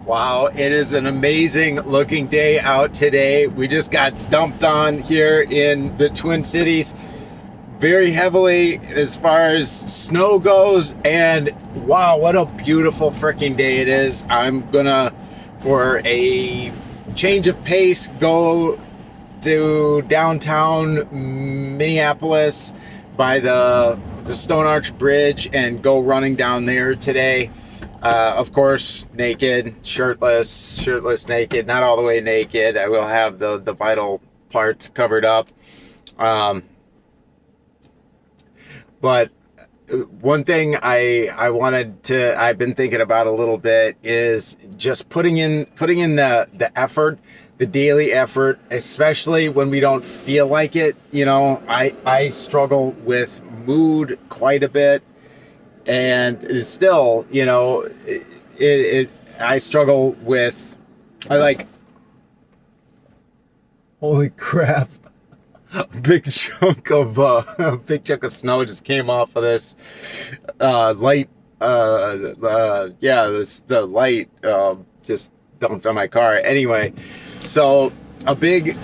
Wow, it is an amazing looking day out today. We just got dumped on here in the Twin Cities very heavily as far as snow goes, and wow, what a beautiful freaking day it is. I'm gonna, for a change of pace, go to downtown Minneapolis by the Stone Arch Bridge and go running down there today. Of course, naked, shirtless, naked, not all the way naked. I will have the vital parts covered up. But one thing I've been thinking about a little bit is just putting in the effort, the daily effort, especially when we don't feel like it. You know, I struggle with mood quite a bit, and it's still, you know, I struggle with, holy crap. A big chunk of snow just came off of this light. The light just dumped on my car. Anyway, so things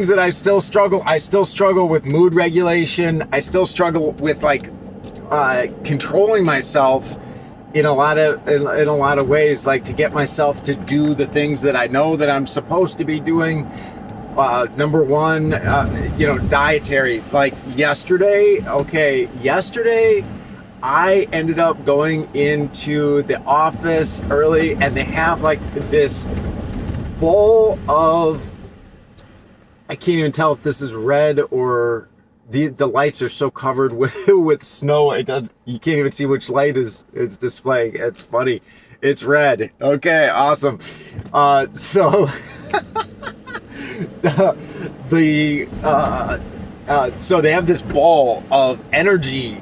that I still struggle with mood regulation. I still struggle with controlling myself in a lot of ways, like to get myself to do the things that I know that I'm supposed to be doing. Number one, dietary. Like yesterday, I ended up going into the office early, and they have like this bowl of, I can't even tell if this is red or the lights are so covered with snow. You can't even see which light it's displaying. It's funny. It's red. Okay, awesome. So so they have this bowl of energy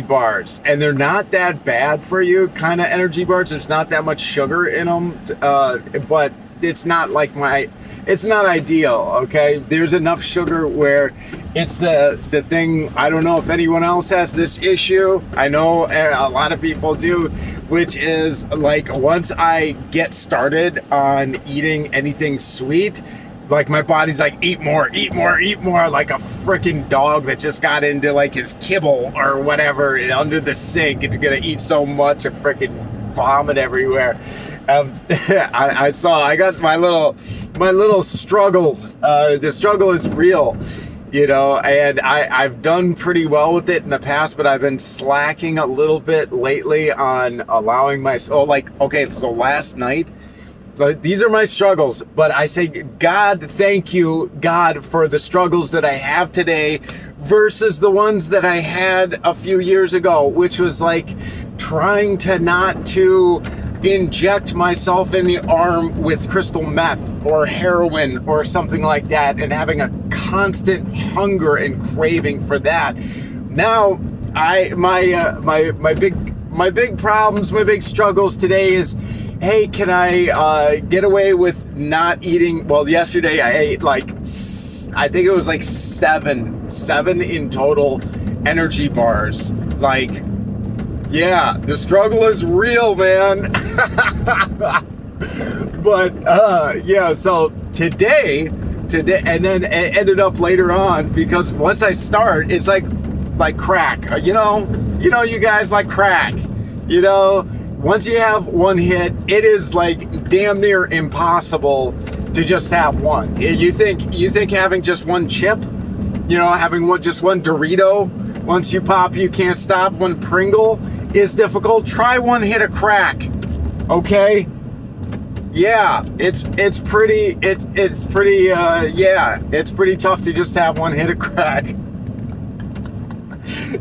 bars, and they're not that bad for you kind of energy bars. There's not that much sugar in them, but it's not it's not ideal. Okay, there's enough sugar where it's the thing. I don't know if anyone else has this issue. I know a lot of people do, which is like, once I get started on eating anything sweet, like my body's like, eat more, like a freaking dog that just got into like his kibble or whatever under the sink. It's gonna eat so much and freaking vomit everywhere. I got my little struggles. The struggle is real, you know, and I've done pretty well with it in the past, but I've been slacking a little bit lately on allowing myself, so last night, these are my struggles, but I say, God, thank you, God, for the struggles that I have today versus the ones that I had a few years ago, which was like trying to not to inject myself in the arm with crystal meth or heroin or something like that, and having a constant hunger and craving for that. Now, my big problems, my big struggles today is, hey, can I get away with not eating? Well, yesterday I ate I think it was like seven in total energy bars. Yeah, the struggle is real, man. But yeah, so today, and then it ended up later on, because once I start, it's like crack. You know, you guys like crack. You know, once you have one hit, it is like damn near impossible to just have one. You think having just one chip, you know, having just one Dorito, once you pop, you can't stop, one Pringle is difficult. Try one hit of crack, okay? Yeah, it's pretty tough to just have one hit of crack.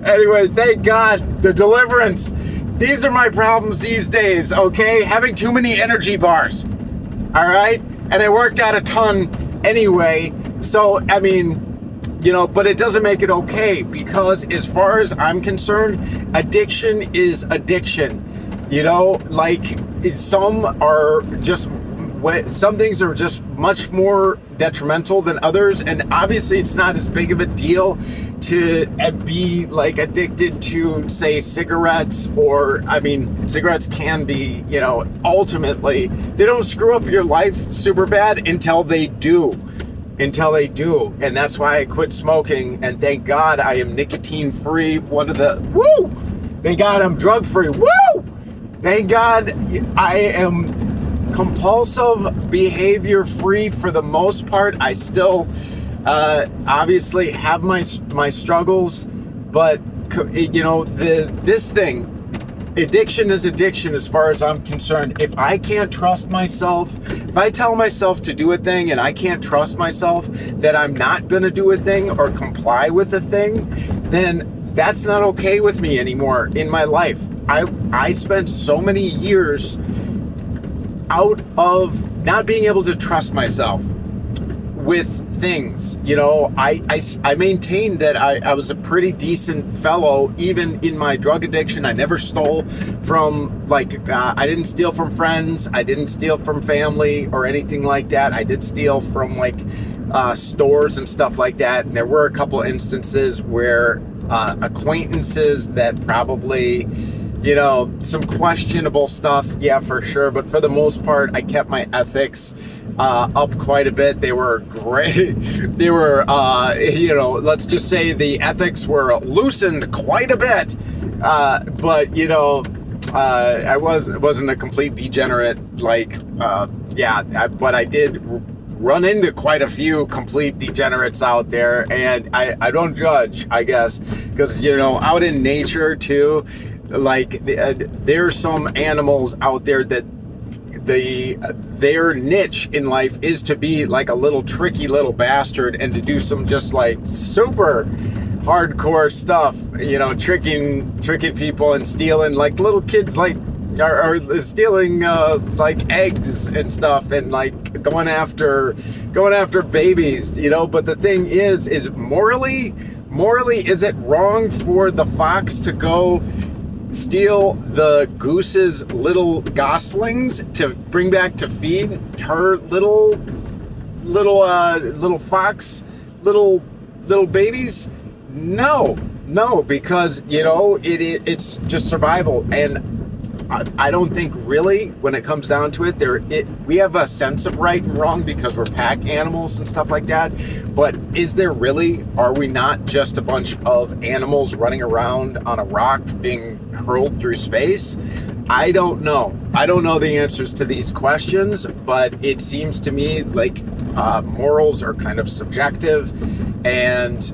Anyway, thank God, the deliverance. These are my problems these days, okay? Having too many energy bars, all right? And I worked out a ton anyway, so, I mean, you know, but it doesn't make it okay, because as far as I'm concerned, addiction is addiction. You know, like, some are just some things are just much more detrimental than others, and obviously it's not as big of a deal to be like addicted to, say, cigarettes, or I mean, cigarettes can be, you know, ultimately they don't screw up your life super bad until they do. And that's why I quit smoking, and thank God I am nicotine free. Thank God I'm drug free. Thank God I am compulsive behavior free for the most part. I still obviously have my struggles, but you know, this thing, addiction is addiction as far as I'm concerned. If I can't trust myself, if I tell myself to do a thing and I can't trust myself that I'm not going to do a thing or comply with a thing, then that's not okay with me anymore in my life. I spent so many years out of not being able to trust myself with things. You know, I maintained that I was a pretty decent fellow even in my drug addiction. I never stole from, like, I didn't steal from friends, I didn't steal from family or anything like that. I did steal from, like, stores and stuff like that, and there were a couple instances where acquaintances that probably, you know, some questionable stuff, yeah, for sure, but for the most part I kept my ethics up quite a bit. They were great. They were, you know, let's just say the ethics were loosened quite a bit. But, you know, I wasn't a complete degenerate, like, but I did run into quite a few complete degenerates out there, and I don't judge, I guess, because, you know, out in nature too, like, there's some animals out there that their niche in life is to be like a little tricky little bastard and to do some just like super hardcore stuff, you know, tricking people and stealing, like, little kids, like, are stealing like eggs and stuff, and like going after babies, you know. But the thing is morally, is it wrong for the fox to go steal the goose's little goslings to bring back to feed her little fox little babies? No, because, you know, it's just survival. And I don't think really, when it comes down to it, we have a sense of right and wrong because we're pack animals and stuff like that. But is there really? Are we not just a bunch of animals running around on a rock being hurled through space? I don't know. I don't know the answers to these questions, but it seems to me like morals are kind of subjective, and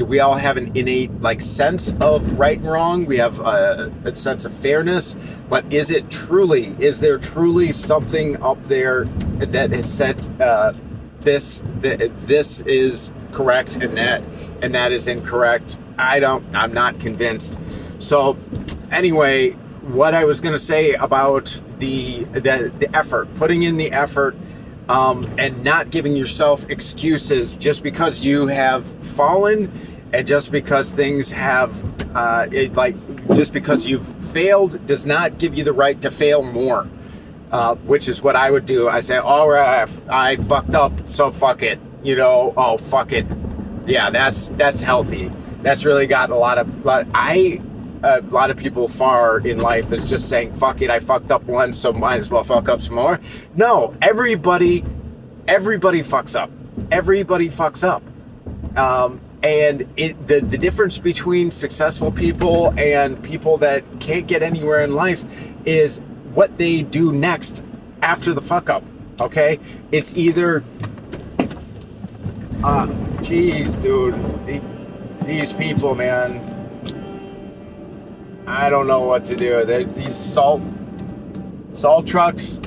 we all have an innate, like, sense of right and wrong. We have a sense of fairness, but is there truly something up there that has said this is correct and that is incorrect? I'm not convinced. So anyway, what I was going to say about the effort, putting in the effort, and not giving yourself excuses just because you have fallen, and just because things have just because you've failed does not give you the right to fail more, which is what I would do. I say, all right, I fucked up, so fuck it, you know. Oh, fuck it. Yeah, that's healthy. That's really got a lot of people far in life is just saying, fuck it, I fucked up once, so might as well fuck up some more. No, everybody fucks up. Everybody fucks up. And the difference between successful people and people that can't get anywhere in life is what they do next after the fuck up. Okay? It's either, geez, dude, these people, man, I don't know what to do. These salt trucks,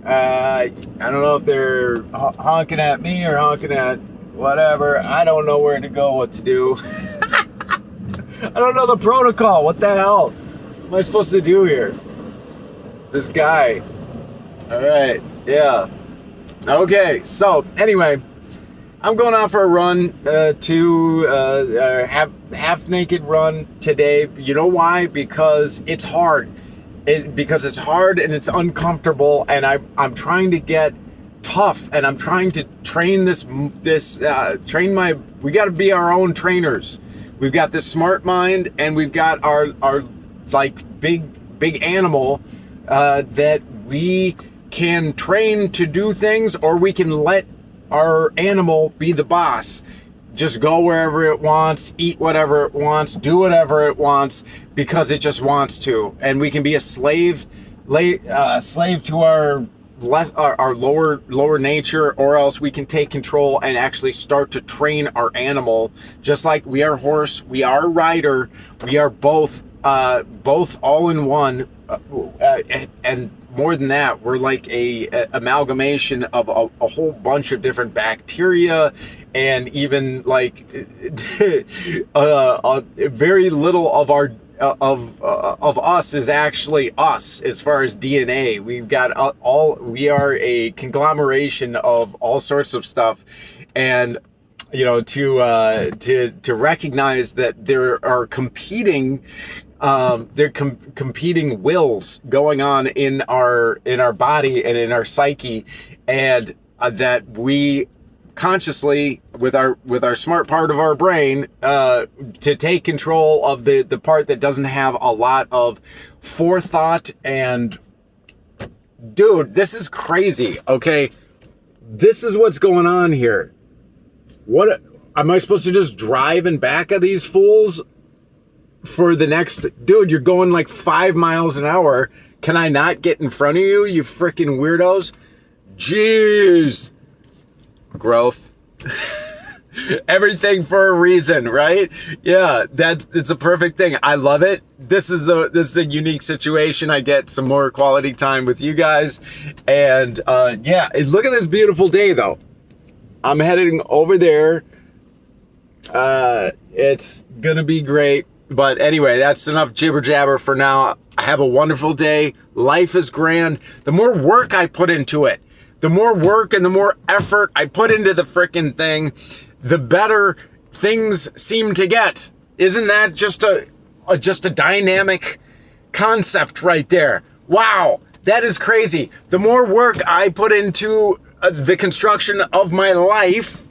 I don't know if they're honking at me or honking at whatever. I don't know where to go, what to do. I don't know the protocol. What the hell am I supposed to do here? This guy. All right. Yeah. Okay. So anyway, I'm going out for a run, half naked run today. You know why? Because it's hard. because it's hard and it's uncomfortable, and I'm trying to get tough, and I'm trying to train we got to be our own trainers. We've got this smart mind, and we've got our like big animal that we can train to do things, or we can let our animal be the boss. Just go wherever it wants, eat whatever it wants, do whatever it wants, because it just wants to. And we can be a slave to our lower nature, or else we can take control and actually start to train our animal. Just like we are horse, we are rider, we are both all in one, and more than that, we're like a amalgamation of a whole bunch of different bacteria, and even like very little of our of us is actually us as far as DNA. We've got we are a conglomeration of all sorts of stuff, and to recognize that there are competing competing wills going on in our body and in our psyche, and that we consciously, with our smart part of our brain, to take control of the part that doesn't have a lot of forethought. And dude, this is crazy. Okay, this is what's going on here. What am I supposed to just drive in back of these fools for the next? Dude, you're going like 5 miles an hour. Can I not get in front of you, you freaking weirdos? Jeez. Growth. Everything for a reason, right? Yeah, it's a perfect thing. I love it. This is a unique situation. I get some more quality time with you guys, and yeah, look at this beautiful day though. I'm heading over there. It's gonna be great. But anyway, that's enough jibber jabber for now. Have a wonderful day. Life is grand. The more work I put into it, the more work and the more effort I put into the frickin' thing, the better things seem to get. Isn't that just a dynamic concept right there? Wow, that is crazy. The more work I put into the construction of my life,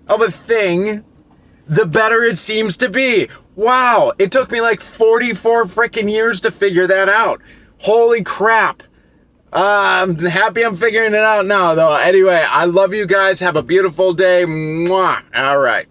of a thing, the better it seems to be. Wow, it took me like 44 freaking years to figure that out. Holy crap. I'm happy I'm figuring it out now, though. Anyway, I love you guys. Have a beautiful day. Mwah. All right.